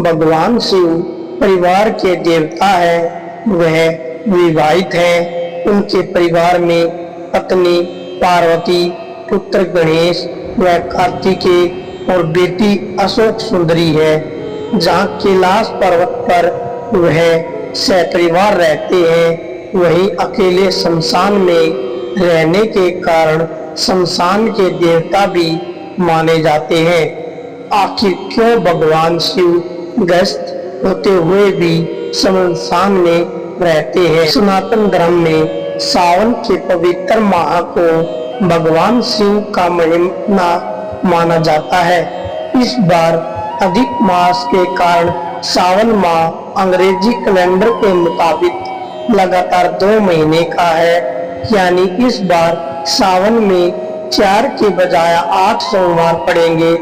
भगवान शिव परिवार के देवता है। वह विवाहित है। उनके परिवार में पत्नी पार्वती, पुत्र गणेश व कार्तिकेय और बेटी अशोक सुंदरी है। जहाँ कैलाश पर्वत पर वह सहपरिवार रहते हैं, वहीं अकेले शमशान में रहने के कारण शमशान के देवता भी माने जाते हैं। आखिर क्यों भगवान शिव ग्रस्त होते हुए भी शमशान में रहते हैं? सनातन धर्म में सावन के पवित्र माह को भगवान शिव का महीना माना जाता है। इस बार अधिक मास के कारण सावन माह अंग्रेजी कैलेंडर के मुताबिक लगातार 2 महीने का है, यानी इस बार सावन में 4 के बजाय 8 सोमवार पड़ेंगे।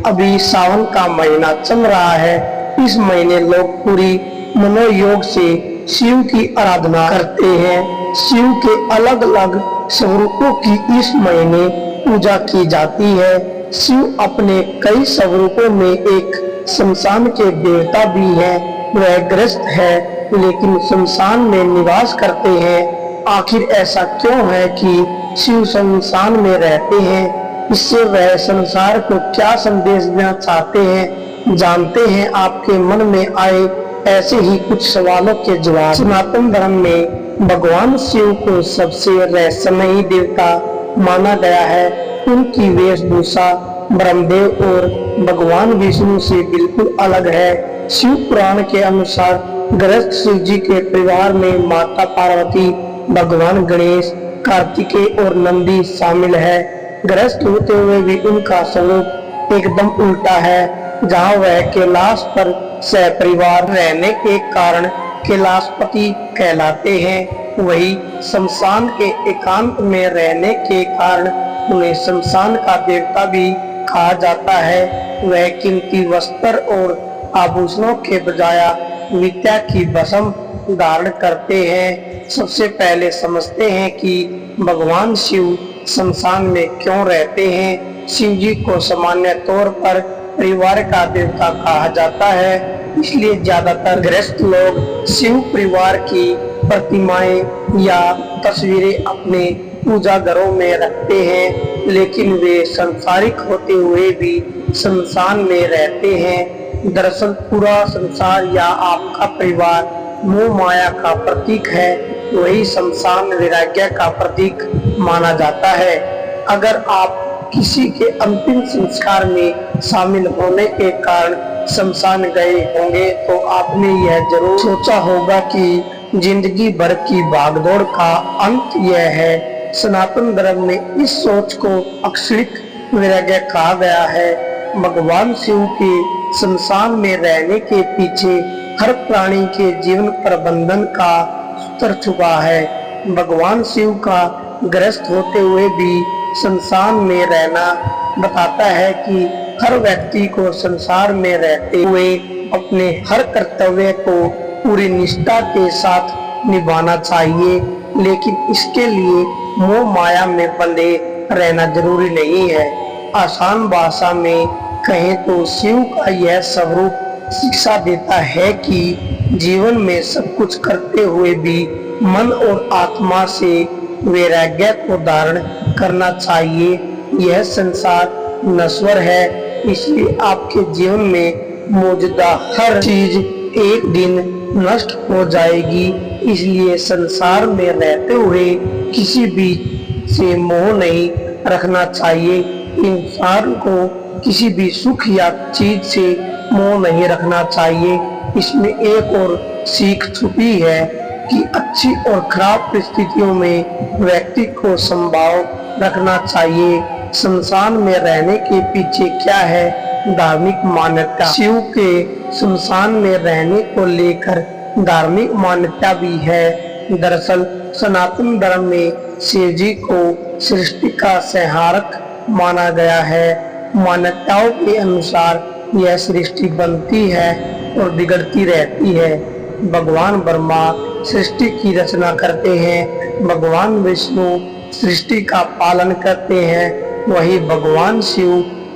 अभी सावन का महीना चल रहा है। इस महीने लोग पूरी मनोयोग से शिव की आराधना करते हैं। शिव के अलग अलग स्वरूपों की इस महीने पूजा की जाती है। शिव अपने कई स्वरूपों में एक शमशान के देवता भी है। वह ग्रस्त है लेकिन शमशान में निवास करते हैं। आखिर ऐसा क्यों है कि शिव शमशान में रहते हैं? इससे वह संसार को क्या संदेश देना चाहते हैं? जानते हैं आपके मन में आए ऐसे ही कुछ सवालों के जवाब। सनातन धर्म में भगवान शिव को सबसे रहस्यमयी देवता माना गया है। उनकी वेशभूषा ब्रह्मदेव और भगवान विष्णु से बिल्कुल अलग है। शिव पुराण के अनुसार ग्रस्त शिव जी के परिवार में माता पार्वती, भगवान गणेश, कार्तिकेय और नंदी शामिल है। ग्रस्त होते हुए भी उनका स्वरूप एकदम उल्टा है। जहाँ वह कैलाश पर सहपरिवार रहने के कारण कैलाशपति कहलाते हैं, वही शमशान के एकांत में रहने के कारण उन्हें शमशान का देवता भी कहा जाता है। वह कीमती वस्त्र और आभूषणों के बजाय विद्या की भस्म धारण करते हैं। सबसे पहले समझते हैं कि भगवान शिव शमशान में क्यों रहते हैं। शिव जी को सामान्य तौर पर परिवार का देवता कहा जाता है, इसलिए ज्यादातर गृहस्थ लोग शिव परिवार की प्रतिमाएं या तस्वीरें अपने पूजा घरों में रखते हैं। लेकिन वे सांसारिक होते हुए भी शमशान में रहते हैं। दरअसल पूरा संसार या आपका परिवार मोह माया का प्रतीक है, वही शमशान वैराग्य का प्रतीक माना जाता है। अगर आप किसी के अंतिम संस्कार में शामिल होने के कारण शमशान गए होंगे तो आपने यह जरूर सोचा होगा कि जिंदगी भर की भागदौड़ का अंत यह है। सनातन धर्म में इस सोच को अक्षरिक वैराग्य कहा गया है। भगवान शिव के शमशान में रहने के पीछे हर प्राणी के जीवन प्रबंधन का सूत्र छुपा है। भगवान शिव का ग्रस्त होते हुए भी शमशान में रहना बताता है कि हर व्यक्ति को संसार में रहते हुए अपने हर कर्तव्य को पूरी निष्ठा के साथ निभाना चाहिए। लेकिन इसके लिए मोह माया में बंधे रहना जरूरी नहीं है। आसान भाषा में कहें तो शिव का यह स्वरूप शिक्षा देता है कि जीवन में सब कुछ करते हुए भी मन और आत्मा से वैराग्य को धारण करना चाहिए। यह संसार नश्वर है, इसलिए आपके जीवन में मौजूदा हर चीज एक दिन नष्ट हो जाएगी। इसलिए संसार में रहते हुए किसी भी से मोह नहीं रखना चाहिए। इंसान को किसी भी सुख या चीज से मोह नहीं रखना चाहिए। इसमें एक और सीख छुपी है कि अच्छी और खराब परिस्थितियों में व्यक्ति को संभाव रखना चाहिए। शमशान में रहने के पीछे क्या है? धार्मिक मान्यता। शिव के शमशान में रहने को लेकर धार्मिक मान्यता भी है। दरअसल सनातन धर्म में शिव जी को सृष्टि का संहारक माना गया है। मान्यताओं के अनुसार यह सृष्टि बनती है और बिगड़ती रहती है। भगवान ब्रह्मा सृष्टि की रचना करते हैं, भगवान विष्णु सृष्टि का पालन करते हैं, वही भगवान शिव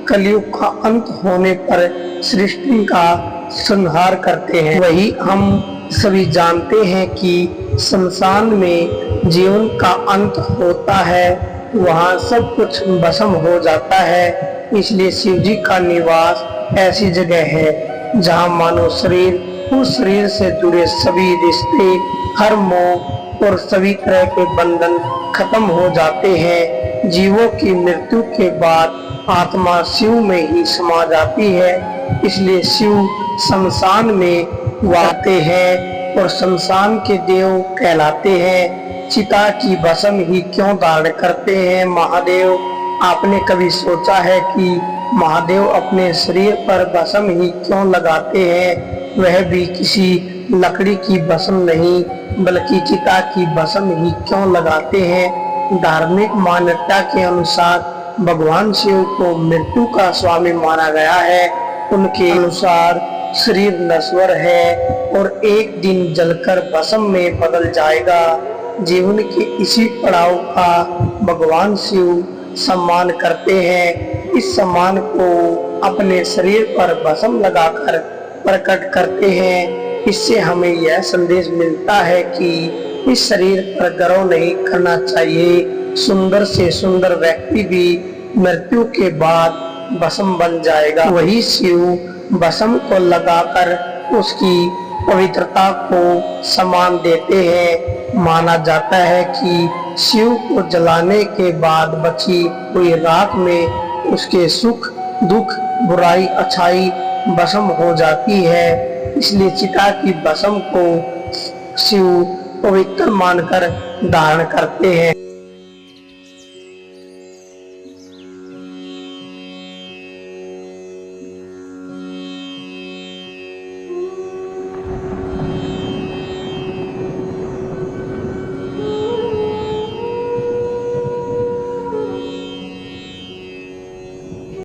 कलयुग का अंत होने पर सृष्टि का संहार करते हैं। वही हम सभी जानते हैं कि शमशान में जीवन का अंत होता है, वहाँ सब कुछ भस्म हो जाता है। इसलिए शिव जी का निवास ऐसी जगह है जहाँ मानव शरीर, उस शरीर से जुड़े सभी रिश्ते, हर मोह और सभी तरह के बंधन खत्म हो जाते हैं। जीवों की मृत्यु के बाद आत्मा शिव में ही समा जाती है। इसलिए शिव शमशान में वाते हैं और शमशान के देव कहलाते हैं। चिता की भस्म ही क्यों धारण करते हैं महादेव? आपने कभी सोचा है कि महादेव अपने शरीर पर भस्म ही क्यों लगाते हैं? वह भी किसी लकड़ी की भस्म नहीं बल्कि चिता की भस्म ही क्यों लगाते हैं? धार्मिक मान्यता के अनुसार भगवान शिव को मृत्यु का स्वामी माना गया है। उनके अनुसार शरीर नश्वर है और एक दिन जलकर भस्म में बदल जाएगा। जीवन के इसी पड़ाव का भगवान शिव सम्मान करते हैं। इस सम्मान को अपने शरीर पर भस्म लगाकर प्रकट करते हैं। इससे हमें यह संदेश मिलता है कि इस शरीर पर गर्व नहीं करना चाहिए। सुंदर से सुंदर व्यक्ति भी मृत्यु के बाद भस्म बन जाएगा। वही शिव भस्म को लगाकर उसकी पवित्रता को सम्मान देते हैं। माना जाता है कि शिव को जलाने के बाद बची हुई राख में उसके सुख, दुख, बुराई, अच्छाई भस्म हो जाती है। इसलिए चिता की भस्म को शिव पवित्र मानकर धारण करते हैं।